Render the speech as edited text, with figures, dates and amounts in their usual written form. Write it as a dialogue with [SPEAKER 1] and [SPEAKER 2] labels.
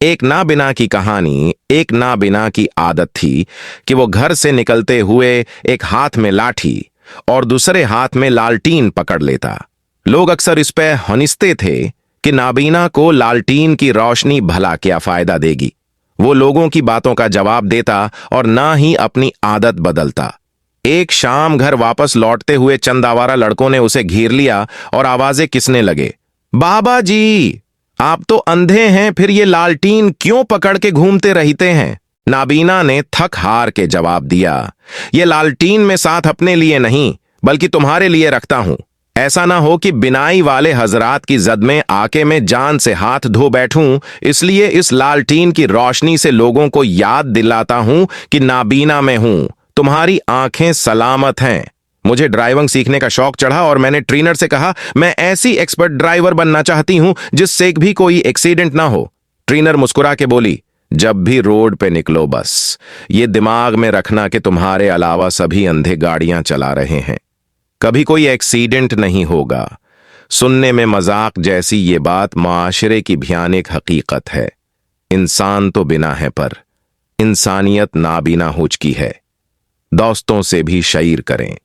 [SPEAKER 1] एक नाबिना की कहानी। एक नाबिना की आदत थी कि वो घर से निकलते हुए एक हाथ में लाठी और दूसरे हाथ में लालटीन पकड़ लेता। लोग अक्सर इस पे हंसते थे कि नाबीना को लालटीन की रोशनी भला क्या फायदा देगी। वो लोगों की बातों का जवाब देता और ना ही अपनी आदत बदलता। एक शाम घर वापस लौटते हुए चंद आवारा लड़कों ने उसे घेर लिया और आवाजें किसने लगे, बाबा जी, आप तो अंधे हैं, फिर ये लालटीन क्यों पकड़ के घूमते रहते हैं? नाबीना ने थक हार के जवाब दिया, ये लालटीन मैं साथ अपने लिए नहीं बल्कि तुम्हारे लिए रखता हूं। ऐसा ना हो कि बिनाई वाले हजरात की जद में आके मैं जान से हाथ धो बैठूं, इसलिए इस लालटीन की रोशनी से लोगों को याद दिलाता हूं कि नाबीना मैं हूं, तुम्हारी आंखें सलामत हैं। मुझे ड्राइविंग सीखने का शौक चढ़ा और मैंने ट्रेनर से कहा मैं ऐसी एक्सपर्ट ड्राइवर बनना चाहती हूं जिससे भी कोई एक्सीडेंट ना हो। ट्रेनर मुस्कुरा के बोली, जब भी रोड पे निकलो बस ये दिमाग में रखना कि तुम्हारे अलावा सभी अंधे गाड़ियां चला रहे हैं, कभी कोई एक्सीडेंट नहीं होगा। सुनने में मजाक जैसी ये बात माशरे की भयानक हकीकत है। इंसान तो बिना है पर इंसानियत नाबीना हो चुकी है। दोस्तों से भी शेयर करें।